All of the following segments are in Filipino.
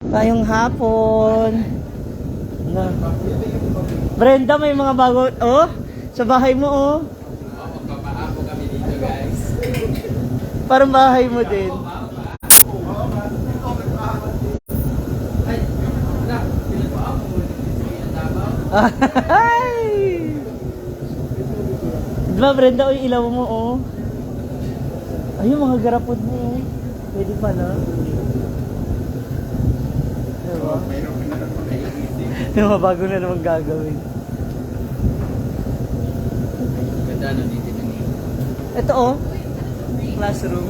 Ngayong hapon. Na. Brenda, may mga bago. Oh, sa bahay mo, oh. Magpapaapo kami dito, guys. Parang bahay mo din. Ay! Diba, Brenda, oh, ilaw mo, oh. Ayun, mga garapod mo, oh. Pwede pala. Diba? Yung mga bago na naman gagawin. Ganda na dito na niyo. Ito, oh. Classroom.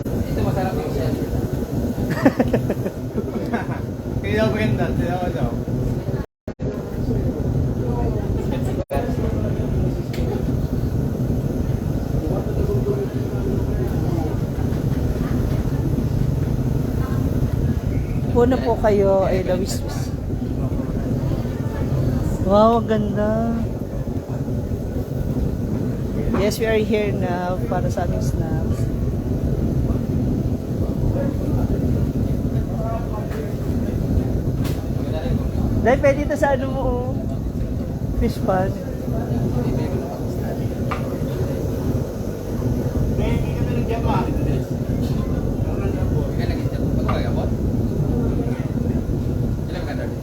Ito masarap yung shell. Kaya ko yan dati, ako daw. Una po kayo ay lawis-wis. Wow, ang ganda. Yes, we are here now para sa aming snacks. Dahil pwede ito sa ano mo, oh. Fish pan. Hindi ka nalagyan pa. Ika lagi dito. Pagkagabot. Ilang ka dito?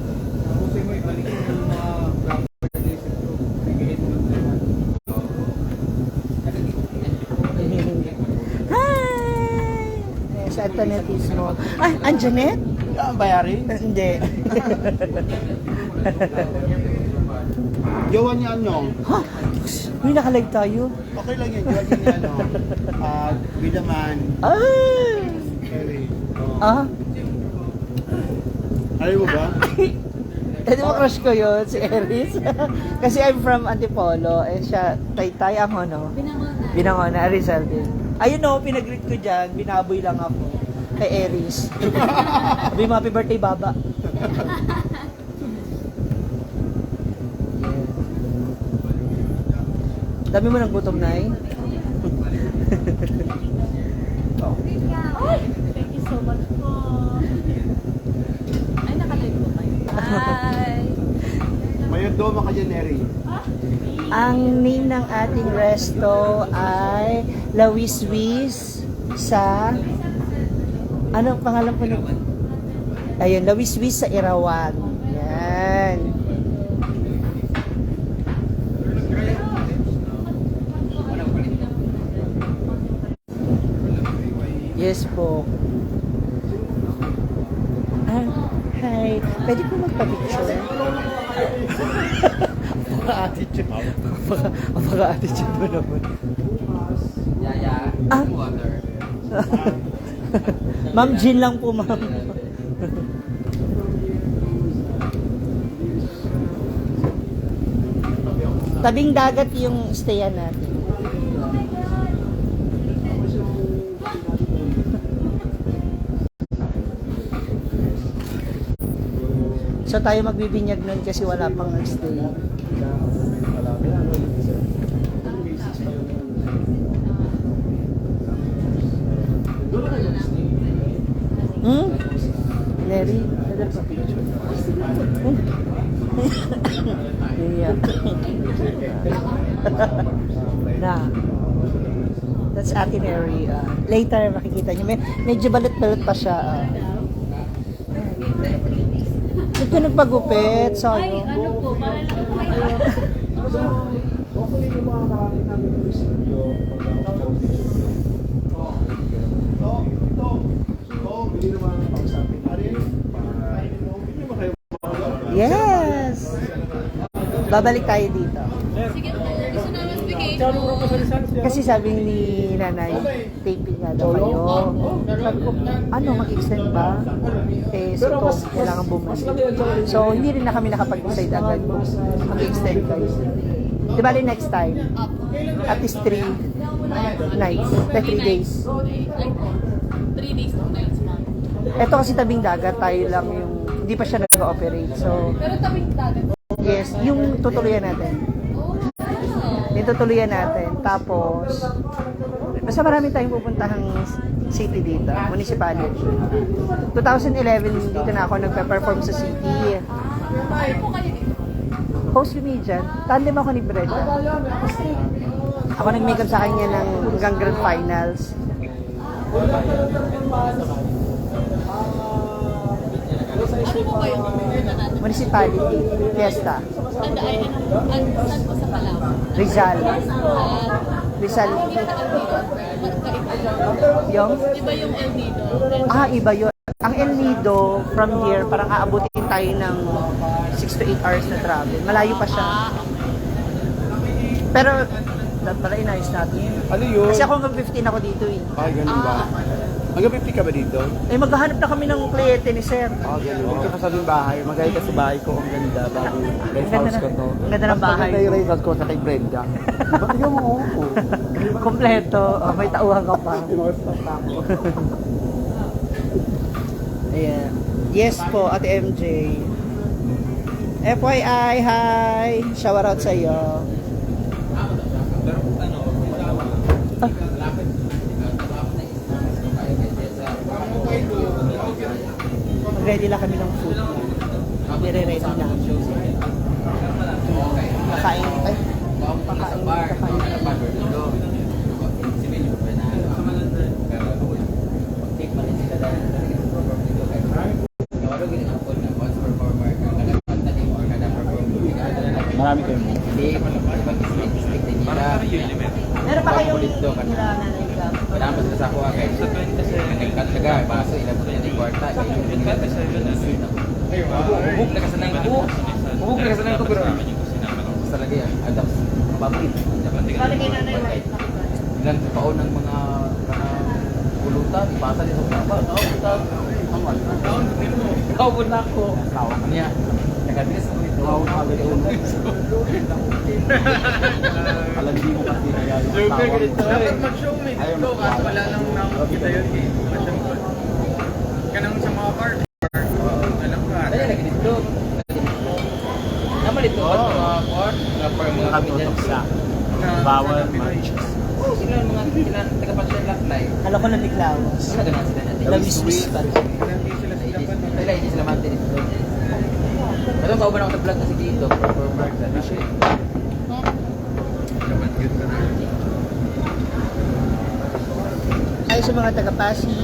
Tapos mo ibalik yung mga graphic adhesive ko. Bigay mo naman. Hi! Sa Antonetismo. Ah, Anjanet? Ang bayari? Hindi. Jowa niya ano? Ha? Uy, nakalag tayo. Okay lang yan. Jowa niya ano? Bidaman. Ay! Harry. Ah? Ayaw mo ba? Hindi mo crush ko yun, si Eris. Kasi I'm from Antipolo. Eh siya, Taytay ang ano? Binangona, Rizal din. Ayun o, pinag-greet ko dyan. Binaboy lang ako. Kay Eris. Sabi mo, happy birthday, Baba. Dami mo ng gutom, Nay. Ay, thank you so much po. Ay, nakalive po kayo. Hi! Mayon doma ka dyan, Harry. Ang name ng ating resto ay La Wiswis sa... Ano ang pangalan po nito? Ayun, La Wiswis sa Irawan. Yan. Yes po. Ah, hi. Pwede po magpa-picture? Apaka-attitude. Apaka-attitude mo naman. Yaya. Ah. Water. Ma'am Jean lang po, ma'am. Tabing dagat yung stayan natin. So tayo magbibinyag nun kasi wala pang stay. Hmm? Larry, nadal pa picture. Yeah. Na. That's Ate Mary. Later makikita niyo. Medyo balot-balot pa siya. Ba't ka nagpagupit? Ay, Sayang. ano po, para lang po kayo. Hopefully yung mga kakalit namin ng studio. Hindi naman ang pag-usapin natin. Hindi naman kayo Yes! Babalik tayo dito. Sige po, gusto namin vacation. Kasi sabi ni nanay, taping nga daw kayo. Sabi ko, ano, mag-extend ba? Eh, si Tom, kailangan bumalik. So, hindi rin na kami nakapag-decide agad kung mag-extend kayo. Di ba next time? At least 3 nights, 3 days. Like, 3 days, 2 nights, ma'am. Ito kasi tabing dagat, tayo lang yung, hindi pa siya nag-ooperate. So, Pero tabing dagat. yes, yung tutuluyan natin. Yung tutuluyan natin. Tapos, basta marami tayong pupuntahang City dito, municipality. 2011 dito na ako nagpe-perform sa city. Ano po kayo dito? Host comedian, tandem ako ni Brenda. Ako nag-makeup sa kanya ng hanggang grand finals. Ano po ba yung natin? Municipality, fiesta, Tanda ay saan po sa Palawan? Rizal. Rizal, Yung sa El Nido, yung? iba yung El Nido. Iba yun. Ang El Nido, from here, parang aabutin tayo ng 6 to 8 hours na travel. Malayo pa siya. Pero, dapat pala inayos natin. Ano yun? Kasi ako hanggang 15 ako dito eh. Ganun ba? Hanggang 50 ka ba dito? Eh, maghahanap na kami ng kliyente ni Sir. Ganun. Dito ka sa aming bahay. Magaling ka sa bahay ko. Ang ganda. Bago rest Ang ganda house ko to. ang ganda ng Mas bahay maganda yung mo. rest house ko sa kay Brenda. Diba? Tingnan mo ako. Kompleto. May tauhan ka pa. Pinostop na ako. Ayan. Yes po, Ate MJ. FYI, hi! Shower out sa iyo. Ready lang kami ng food. Nire-ready na. Kakain. Ay, Marami kayo. meron pa kayong Dito ka na. kailangan na ikaw. Dapat ka sa kuha kayo. Sa 27. Nagkat taga, baso, ilabot niya ni kwarta. Hubog na kasanan ko. Hubog na kasanan ko, pero sa lagi yan. Adapt. Paborit. Bali kay Nanay White. Ilan paon ng mga pulutan, ipasa nito sa kapal. Kaupon na ako. Tawag niya. Nagadilis ako ito. Alam di mo kasi kaya yung Joker, tawag ganito. mo. Dapat mag-show me Ayaw dito. mo. Kaso wala nang nakakita yun eh. Masyang ko. Kanang sa mga bar. Alam ka. Kaya lagi dito. Naman dito. Mga court, mga Nakatutok sa bawal match. Oh, sila mga taga-pansyon laklay. Kala ko naliklawas. Sila ganun sila natin. Lawiswis pa. Hindi sila sa Japan. Sila hindi sila mati dito. Pero kauban ako sa vlog kasi dito. Performer sa Nashi. Japan good ka na. Ay, sa mga taga-Pasig.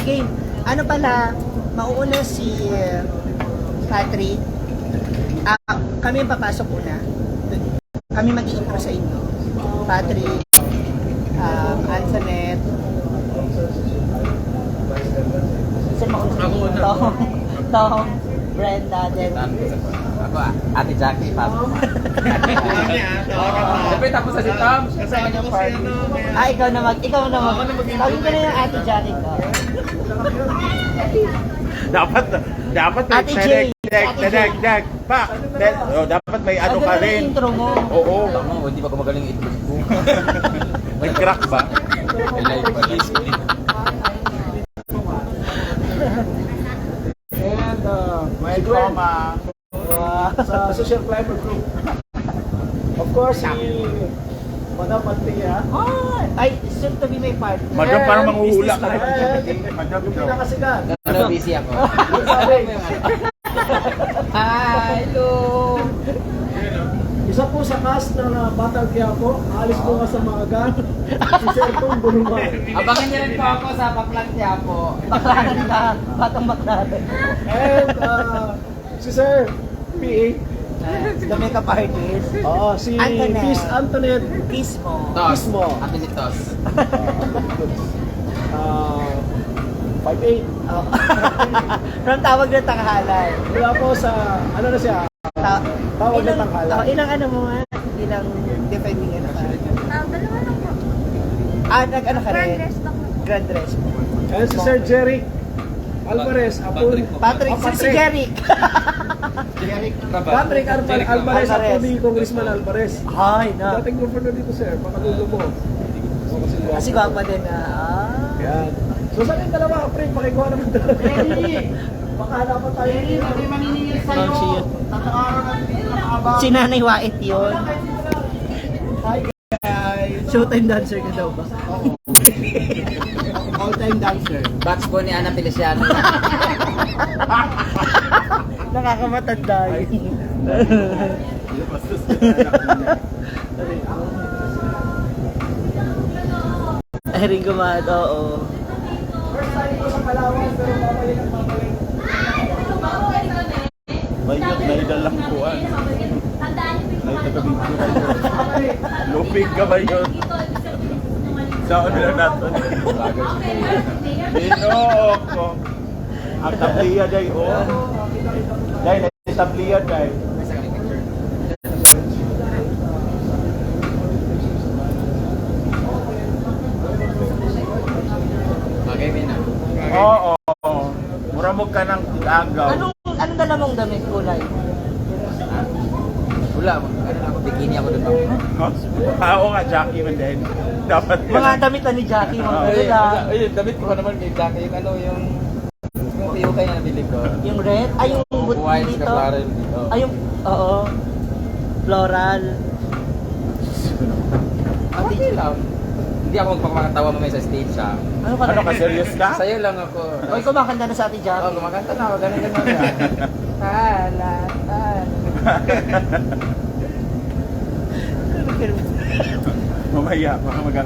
Game. Ano pala, mauuna si Patrick. Kami ang papasok una. Kami mag-i-intro sa inyo. Patrick, Antoinette. Saan mauna? Ako una. Tom, Brenda, then Ako Ate Jackie, Papa. Tawagan Siyempre tapos na si Tom. Kasama ko si ano. kaya- ikaw na ikaw na Ako na mag-intro. Tawagin ko na yung Ate Jackie ko. Dapat may Ate Jane. Dag. Pa, dapat may ano ka Ano rin. yung intro mo? Oo. Tama, hindi pa ko magaling ito. May crack ba? May live pa. And may drama sa Social Climber Group. Of course, si Madam Mantia. Ay, soon to be my partner. Madam, parang manghuhula ka. Madam, yung pinakasigat. Ano, busy ako. Hello! Isa po sa cast ng Batang Quiapo, alis po nga sa maaga, si Sir Tom Bulumar. Abangan niyo rin po ako sa Paklan Quiapo. Baklaran ka, batang baklaran. And si Sir PA. The makeup artist. Oo, si Antoinette. Miss Antoinette. Kiss mo. Tos. Mismo. Atin ni Tos. 5'8". Oh. From tawag na tanghalan. Mula po sa, ano na siya, tawag na tanghalan. Ilang ano mo nga? Ilang defending ano ka? Dalawa lang po. Nag-ano ka rin? Grand rest ako. Grand dress. And si Sir Jerry Alvarez, Apun. Patrick, si Jeric. Patrick Alvarez, Apo ni Congressman Alvarez. Ay, na. Dating governor dito, sir. Pakagulo mo. Kasi gwapa din na. Yan. So saan yung dalawa, pre? Pakikuha naman dalawa. Baka hanapan tayo dito. Si Nanay Wait yun. Hi guys! Showtime dancer ka daw ba? All-time dancer. Batch ko ni Ana Feliciano. Nakakamatanda yun. Ay, rin gumad, oo. First time ko sa Palawan, pero babalik at babalik. May dalang buwan. May taga-video kayo. Lupig ka ba yun? Saan lang natin? Binook ko. Ang tabliya day, oh. Day, nagtabliya day. Okay, Mina. Oo. Muramog ka ng agaw. Anong dala mong damit kulay? Wala, ano na ako, bikini ako doon. Oo nga, Jackie man din. Dapat Mga damit na ni Jackie, mga Ay, dala. ayun, damit ko naman kay Jack. Yung ano, yung piyukay na nabili ko. Yung red, ay yung White dito. ka floral dito. Ay yung, oo. Floral. Okay lang. Hindi ako magpapakatawa mamaya sa stage ha. Ano ka Ano ka, serious ka? Sa'yo lang ako. Oy, kumakanta na sa ate Oo, Jackie. kumakanta na ako. Ganun yan. Hala, Mamaya, baka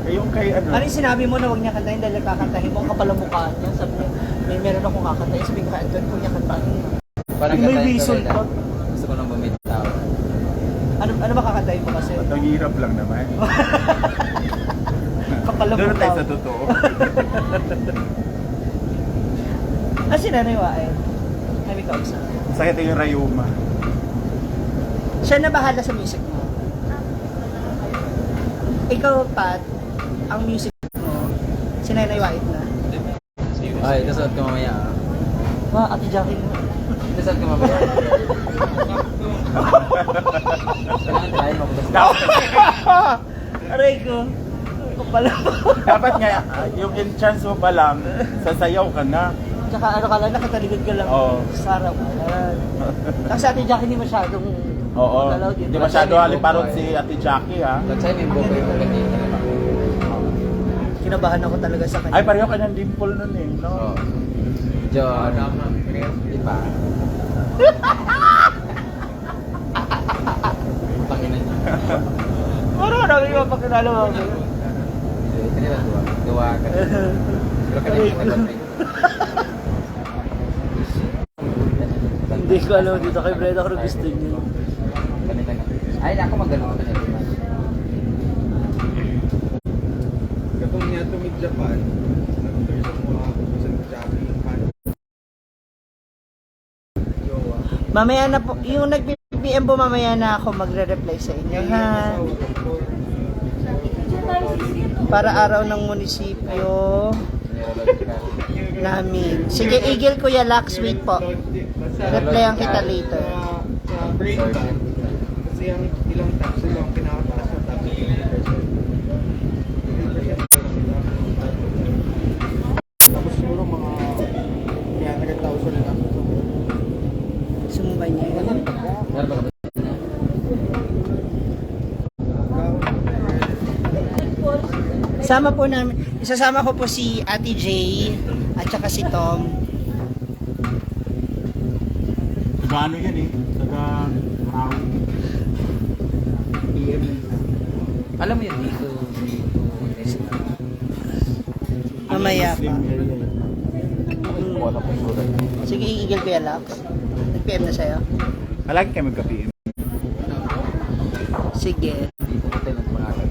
Kayong kay ano? Ano yung sinabi mo na huwag niya kantahin dahil kakantahin mo? Ang kapal ang mukha niya. Sabi niya, meron akong kakantahin. Sabi ko, Anton, huwag niya kantahin. Parang May kantahin ko reason rin, pa. Gusto ko nang bumitaw. Ano ba kakantahin mo kasi? Ang hirap lang naman. Kapal ang Doon mukha. tayo sa totoo. Ah, si Nanay Wae. Ay, may kausap. Sakit yung rayuma. Siya na bahala sa music mo. Ikaw, Pat, ang music mo, si Nanay Wae na. Ay, nasad ko mamaya. Wow, Ate Jackie mo. Nasad ko mamaya. Kailangan try mo. Aray ko. Kapal ang mukha. Dapat nga, yung entrance mo pa lang, sasayaw ka na. Tsaka ano ka lang, nakataligod ka lang. Oo. Sarap. Ayan. Kasi Ate Jackie hindi masyadong Oo. magalaw din. Hindi masyado haliparot si Ate Jackie, ha? Latsay mo yung buko yung kanina. Kinabahan ako talaga sa kanya. Ay, pareho ka ng dimple nun eh, no? Oo. John. Di ba? Pangina niya. Parang marami yung mapakilala mo. Kanila dua. Dua ka. Pero kanina nag-trip. Hindi ko alam dito kay Breda kung gusto niyo. Kanina nga. Ay, ako magano ka kanina. Katong niya tumig Japan, nag-tour sa mga sa Japan. Mamaya na po, yung nag-PM po mamaya na ako magre-reply sa inyo, ha? Para araw ng munisipyo namin. Sige, Eagle Kuya Lax, wait po. Replyan kita later. Sa break time, kasi ang ilang taps sila ang pinakataas na taps. Tapos siguro mga kaya nag-1,000 na ako. Sumubay niya yun. Meron ba ka ba? Sama po namin, isasama ko po si Ate J at saka si Tom. Taga ano yan eh? Taga Marawi. Alam mo yun dito. Mamaya pa. Muslim area yun. Wala pa surat. Sige, Eagle Kuya Lax. Nag-PM na sa'yo? Malagi kayo magka-PM. Sige. Dito ko tayo ng pangalan.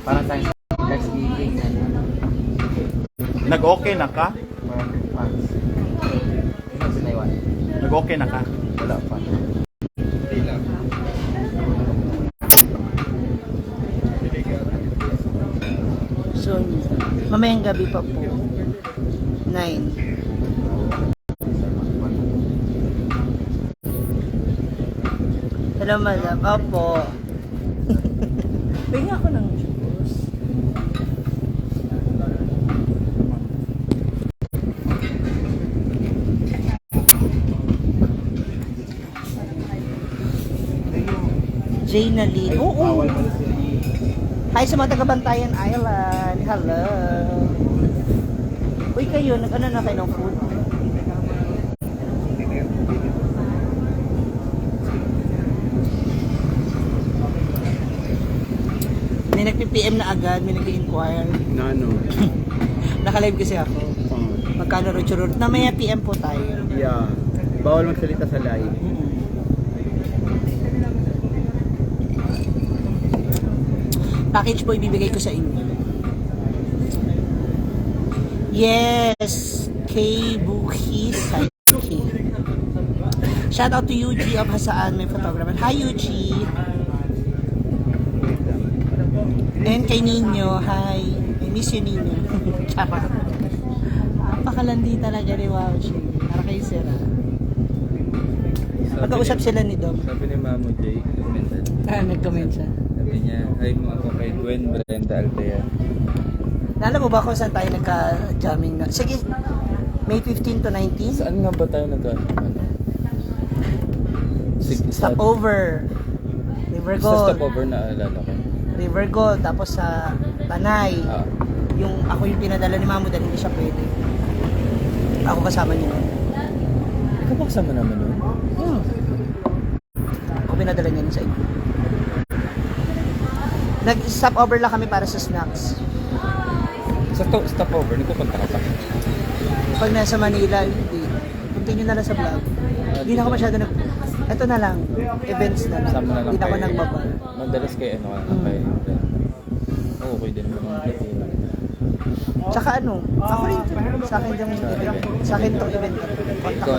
Parang tayo next meeting. Nag-okay na ka? Parang fans. Isang sinaywan. Nag-okay na ka? Wala pa. So, mamayang gabi pa po. 9. Hello, madam. Opo. Pingin ako ng juice. Jane Lee. Oo. Bawal mo na siya. Hi sa mga taga-Bantayan Island. Hello. Uy, kayo, nag-ano na kayo ng food? May nag-PM na agad, may nag-inquire. Nano? Naka-live kasi ako. Magkano rochurur? Na may PM po tayo. Yeah. Bawal magsalita sa live. Package po ibibigay ko sa inyo. Yes! Kay Buki Saiki. Shout out to Yuji of Hasaan, may photographer. Hi Yuji! And kay Nino, hi. I miss you Nino. Tsaka. Napakalandi talaga ni Wauchi. Para kay Sir. Pagkausap sila ni Dom. Sabi ni Mamo Jay, commented. Nag-comment siya. Sabi niya, hi mo ako kay Gwen Brenda Altea. Alam mo ba kung saan tayo nagka-jamming na? Sige, May 15 to 19? Saan nga ba tayo Stopover. River Sa Gold. stopover na alala ko. River Gold. Tapos sa Tanay. Ah. Ako yung pinadala ni Mamo dahil hindi siya pwede. Ako kasama niyo nun. Ikaw ba kasama naman nun? Ako pinadala niya nun sa inyo. Nag-stopover lang kami para sa snacks. Sa stopover, nagpupunta ka pa. Pag nasa Manila, hindi. Continue na lang sa vlog. Hindi na ako masyado Ito na lang. Events na lang. Sama na lang Hindi na ako kayo. nagbabal. Madalas kayo kay okay din naman. Tsaka ako rin. Sa akin yung event. Sa akin itong event. Ikaw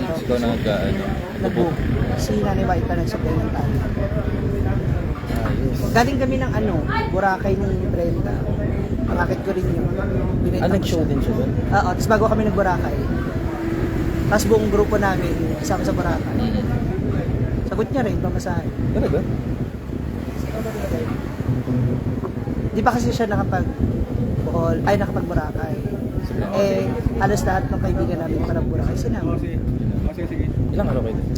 Nag-book. Si Nanay Waita nag-supply ng tayo. Ayos. Galing kami ng Boracay ni Brenda. Pangakit ko rin yun. Binenta ko Nag-show siya. din siya doon? Oo, tapos bago kami nag-Boracay. Tapos buong grupo namin, kasama sa Boracay. Sagot niya rin, pamasahe. Talaga? Di ba kasi siya nakapag-Boracay. Halos lahat ng kaibigan namin parang Boracay. Sinama. Sige. Ilang araw kayo doon?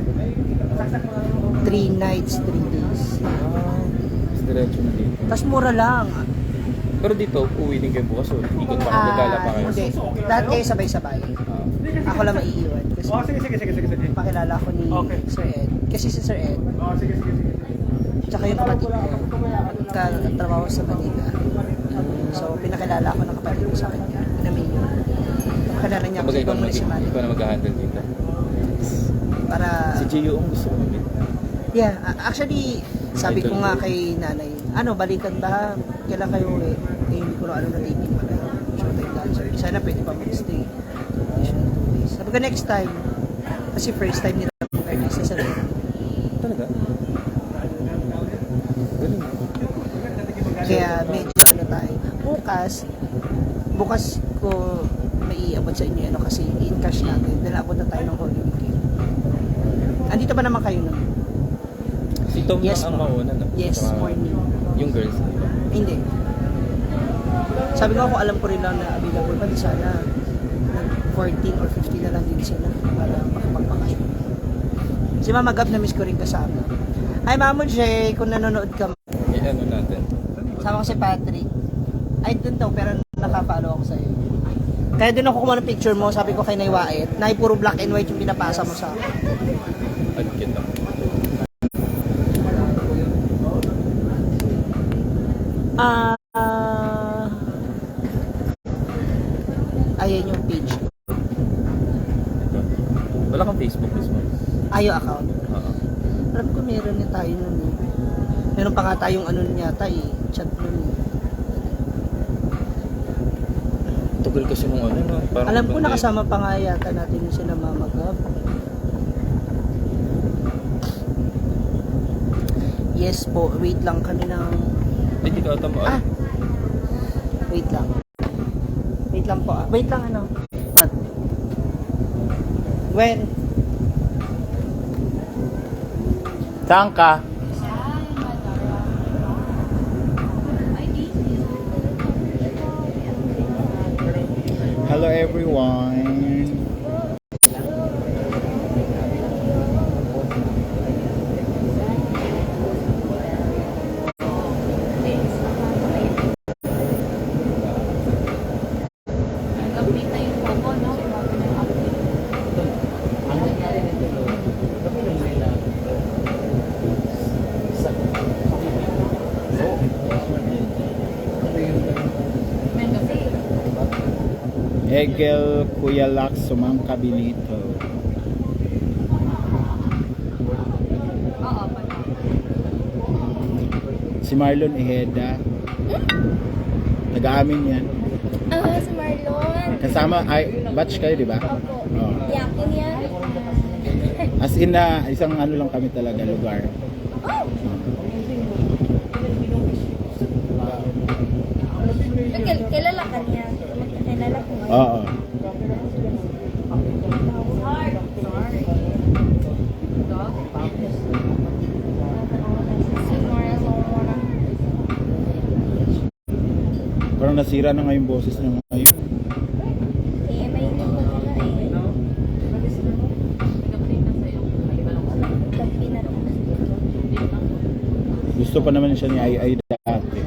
3 nights, 3 days. Mas diretso na dito. Tapos mura lang. Pero dito, uwi din kayo bukas o ikot pa, gagala pa kayo. Hindi. Lahat kayo sabay-sabay. Ako lang maiiwan. Kasi Sige. pakilala ko ni Okay. Sir Ed. Kasi si Sir Ed, Sige. tsaka yung kapatid ko, nagkatrabaho sa Manila. So, pinakilala ko ng kapatid ko sa kanya. Inamin yun. Pakilala niya ako Kumbaga sa ikaw ibang municipality. na mag-handle dito. Para, Si Gio ang gusto ko namin. yeah, actually, sabi ko nga kay nanay, balikan ba? Kailan kayo uwi? Hindi ko na na taping pala. Showtime dancer. Sana pwede pa mag-stay. Additional 2 days. Sabi ko next time, kasi first time nila mag-artista sa Red. Talaga? Galing. Kaya medyo tayo. Bukas ko maiabot sa inyo kasi in cash natin. Dalabot na tayo ng Holy Weekend. Andito ba naman kayo nun? Si Tom Yes, na ang po. mauna, no? Yes, Saka morning. Yung girls, di ba? Hindi. Sabi ko ako alam ko rin lang na available pa sana 14 or 15 na lang din sila para makapagpakasyon. Si Mama Gab na miss ko rin kasama. Hi Mamo Jay, kung nanonood ka. Ano natin? Sama ko si Patrick. Ay dun daw pero nakapalo ako sa'yo. Kaya dun ako kumuha ng picture mo, sabi ko kay Nay Waet, na puro black and white yung pinapasa mo sa akin. Ang kita. Ayan yung page. Ito. Wala kang Facebook mismo. Ayo account. Oo. Alam ko meron na tayo nun eh. Meron pa nga tayong yata chat nun eh. Tugal kasi nung no? Parang Alam ko nakasama pa nga yata natin yung sila Mama Gab. Yes po, wait lang kami ng... Hindi ka ata mo. Wait lang. Wait lang po Wait lang When? Saan ka? Hello everyone. Egel Kuyalak Sumangka Benito. Oo, Si Marlon Ejeda. Taga-amin yan. Si Marlon. Kasama, ay, batch kayo, di ba? Opo. Oo. Yakin yan. As in na, isang ano lang kami talaga, lugar. Kilala ka niya. Kilala ko nga. Oo. Si Marlon. Parang nasira na nga yung boses niya ngayon. May hindi ko na Gabi na lang. Gusto pa naman siya ni Ai dati.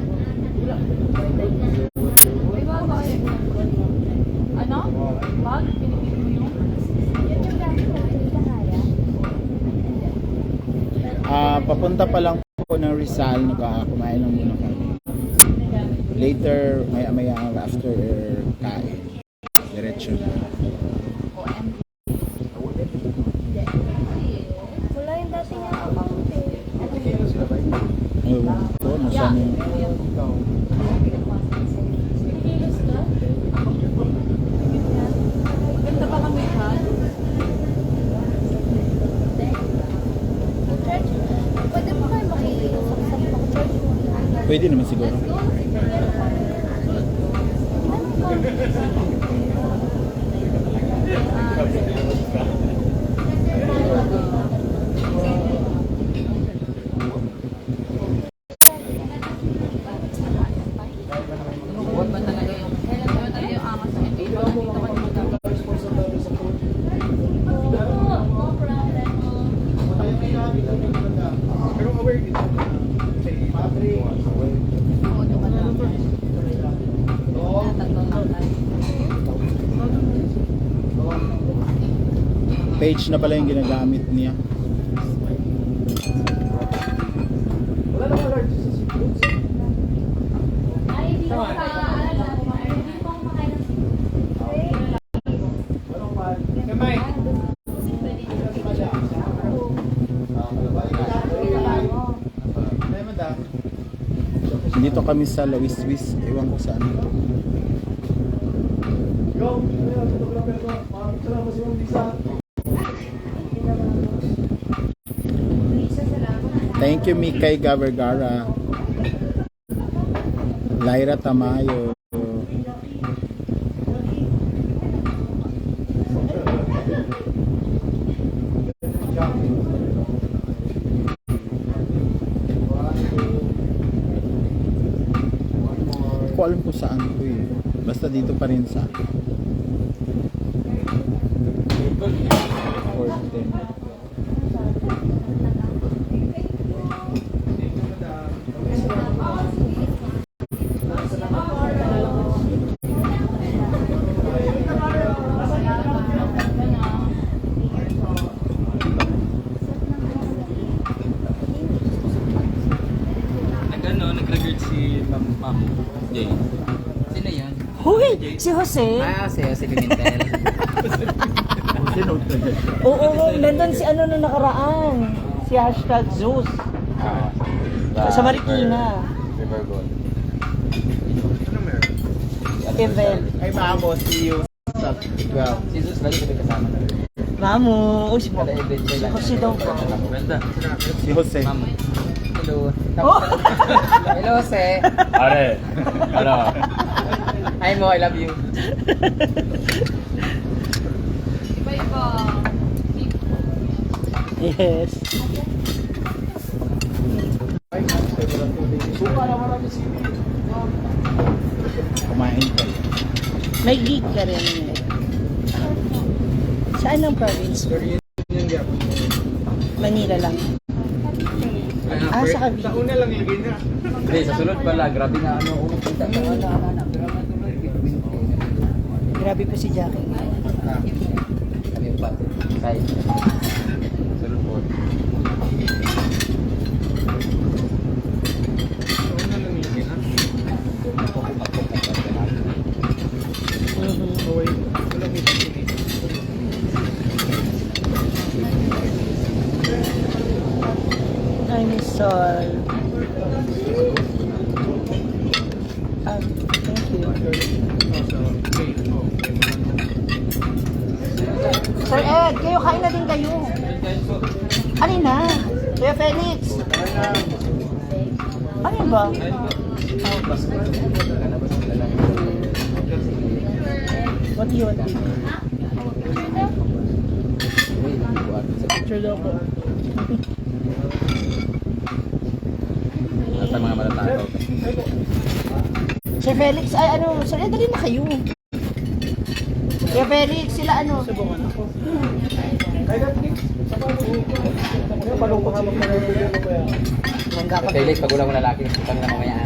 Ano? Bag? Pinipili mo yung? Yun yung gamit ko. Hindi ka kaya. Papunta pa lang po ng Rizal, kumain lang muna kami. Later, maya after kain. Diretso na. Wala yung dati niya account eh. Ewan ko, nasaan yung... Ganda pa kami ha? Church, pwede mo kayo makikisaksak pang church mo. Pwede naman siguro. Huwag ba talaga yung angas na hindi ba? Dito ka naman. Pero aware dito. Padre. Oo, doon ka lang. Tatlo lang tayo. Page na pala yung ginagamit niya. Wala na alert sa seafoods. Anong man? Kamay. Dito kami sa Lawiswis. Ewan ko saan. Yo, photographer ko. Maraming salamat sa iyong visa. Thank you, Mikay Gavergara. Lyra Tamayo. Hindi ko alam kung saan ko eh. Basta dito pa rin sa 410. Nag-record si Ma'am Jay. Sino yan? Huy! Si Jose? Si Pimentel. Oo, nandun si ano nung nakaraan. Si hashtag Zeus. Sa Marikina. River Gold. Ano meron? Evel. Ay, maamo, see you sa 12. Si Jesus lagi kami kasama na rin. Mamu. Oh, si Kada event siya lang. Jose daw po. Ganda. Si Jose. Ma'am. Hello. Oh! Hello, Jose. Are. Ano? Hi mo, I love you. Iba-iba. Yes. Suka na marami sili. Kumain ka. May gig ka rin. Saan ang province? Manila lang. Sa Cavite. Sa una lang lagay na. Hindi, sa sunod pala. Grabe na ano. Kita na wala. Grabe po si Jackie. Kami yung pati. Kahit. Sunod po. Sa una lang lagay na. Mhm. Away. Lysol. Thank you. Sir Ed, kayo kain na din kayo. Alin na? Kuya Felix. Ano ba? What do you want to eat? Picture daw po. At ang mga matatakaw. Sir Felix, ay ano, Sir Ed, dali na kayo. Kuya Felix, sila ano? Mangga ka. Felix, pag ulang mo lalaki, kami na mamaya.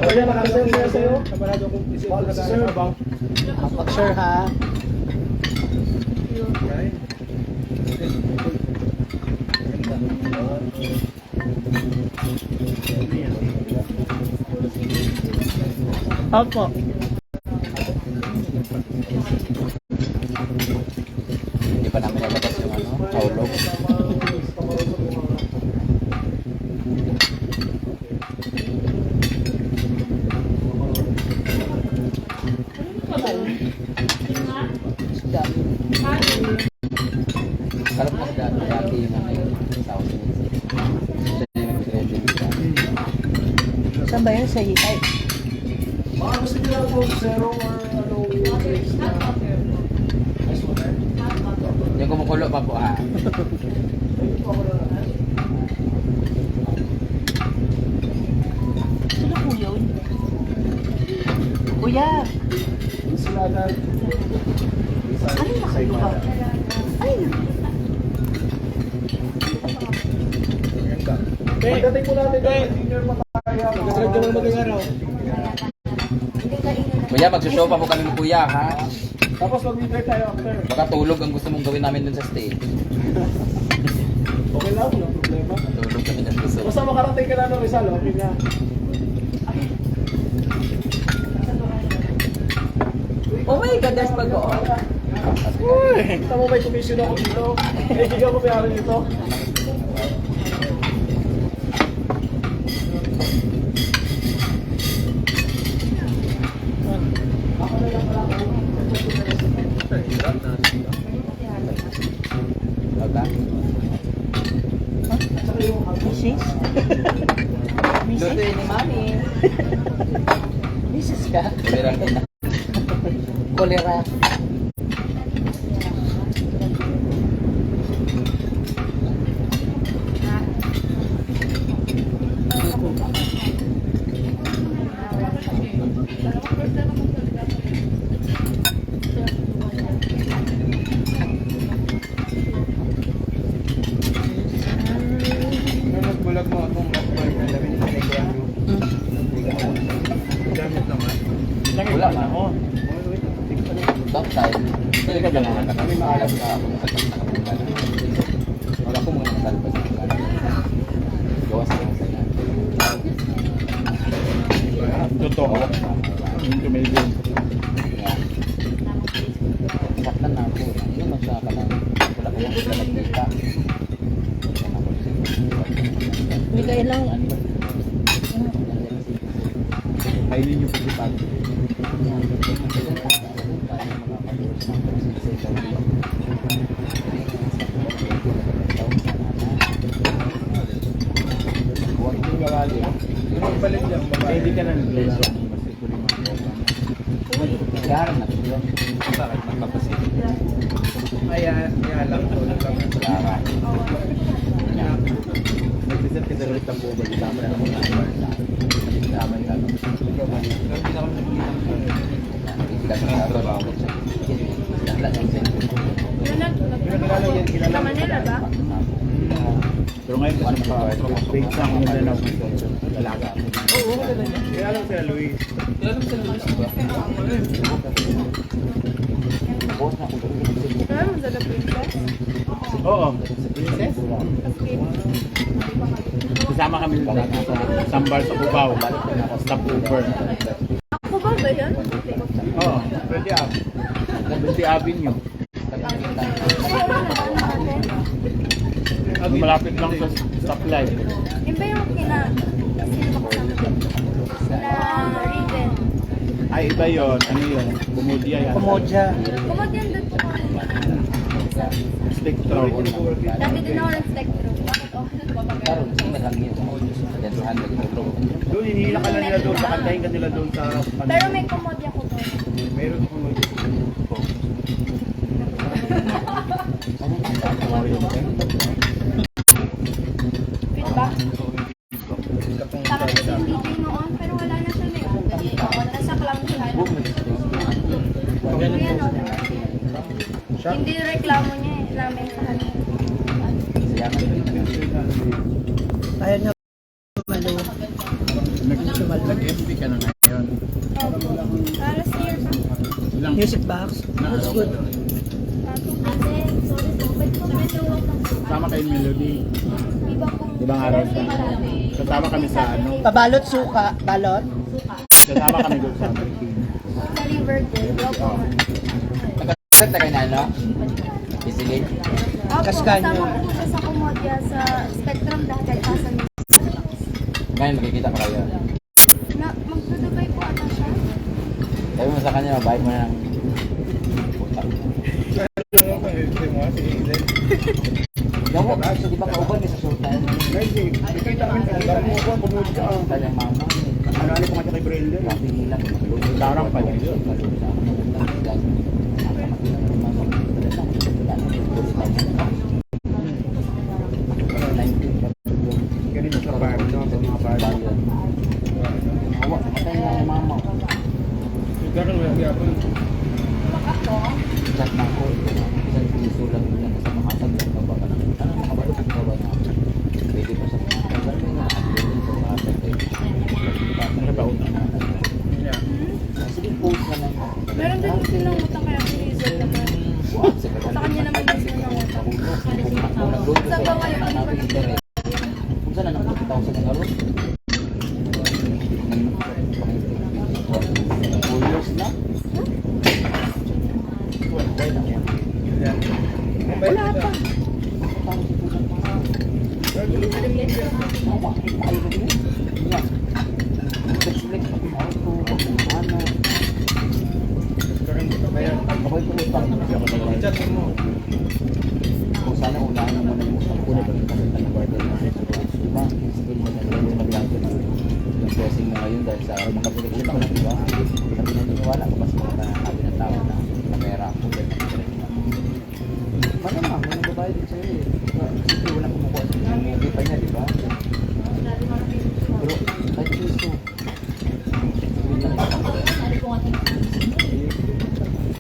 Kaya nakasend ko sa'yo. Kaparado kong isipal ka sa'yo. Pag-sure ha. Opo. Hindi pa namin nalabas yung ano, kaulog. Sarap na sa dati yung ano yung sauce. Saan ba yun? Sa Hitay? Baka gusto nyo lang po zero or ano. Yung kumukulo pa po ha. Sino po yun? Kuya, Sila na. ano na kayo ba? Ay, Pagdating po natin kay Senior Mataya. Magkatlag ka naman maging araw. Kuya, magsushow pa po kami ni Kuya ha. Tapos mag-invite tayo after. Baka tulog ang gusto mong gawin namin dun sa stage. Okay lang, walang problema. Tulog kami ng gusto. Basta makarating ka na ng Rizal, okay na. oh my God, that's pag-on. Uy! Tama may commission ako dito. Eh, hindi ka mamayari dito. Diba? Mrs.? Luto Mrs.? ni Mami. Mrs. ka? Kuliran ka na. Kolera. Nagbulag mo akong makapal na lamin sa ikaw. Gamit naman. Wala na ako. Back time. Pwede ka dyan mga kami maalam sa ako. Wala ko mga nasalpas. Gawas na ako sa yan. Totoo. Yung tumigil. Saktan na ako. Yun ang sa kanang. Wala ko yung sila nagkita. Hindi kayo lang. Kainin niyo po si Pati. Huwag yung gawali. Yung magbalik lang, babae. Pwede ka na nag-bless. Nag-aaral na yun. Bakit magpapasit? Ay, lang to. Wala ka. Nag-reset ka sa ulit ang buwan. Tama na naman ang mga tama ka. Sa Manila ba? Pero ngayon kasi bake sa mga na dalaga. Kaya lang sila Luis. Kaya mo sa The Princess? Oo. Princess? Kasama kami sa Sambar sa Cubao. Stopover. Ako ba yun? Oo. Pwede Pwede Avenue. Malapit lang sa stoplight. Yun ba yung sino ba kasama ko? Na Raven. Ay, iba yun. Ano yun? Kumudya yan. Kumodya. Kumagyan doon po ako. Spectrum. Dati din ako ng Spectrum. Bakit okay? Karon sige lang yun. Yan tuhan lagi bro. Doon, hinihila ka na nila doon, pakantahin ka nila doon sa... Pero may komodya ko doon. Meron kong Feedback. Parang kasi yung DJ noon, pero wala na siya na yun. Nasa clown siya. Ayan, o. Hindi yung reklamo niya eh, namin sa kanya. Ayaw niya malo. Nag-FB ka na ngayon. Opo. Last year pa. Ilang Music box. That's good. sama kayo Melody. Ibang araw sa kasama kami sa ano. Pabalot suka. Balot. Kasama kami doon sa Sa Riverdale. Opo. Nagkakanta kayo na ano? Isigit. Opo, Kaskanyo. kasama ko siya sa komodya sa Spectrum dahil kasan. Ngayon magkikita pa kayo. Magdudugay po ata siya. Sabi mo sa kanya, mabait mo na ng puta. Yung mo, so di ba kauban may sa sultan? Nakikita kami sa ilang mo ko, bumuli ka. Kaya mama, Ano ko nga kay Brenda. sabi nila, Darang pa yun. Ganito sa bar, no? Sa mga bar. Awak, matay na yung mama. Karon wala gyapon. Chat na ako, isang piso lang yun sa makasag sa baba ka na. Ano, nakabalot ang baba na. Pwede pa sa mga kagano na nakakilin sa makasag. Ano ba utang? Sige, post na lang. Meron din silang utang kaya Hazel naman. Sa kanya naman din silang utang. Sa ba ngayon, ano ba naman? Kung saan na nakakita ko sa ng aros? 4 years na? Wala pa. Chat mo. Kung sana unahan mo na yung kunin ko kasi ng birthday na diba? Still mo na lang yung naglangko na yung blessing mo ngayon dahil sa araw makapagkakita ko na diba? Sabi na wala ko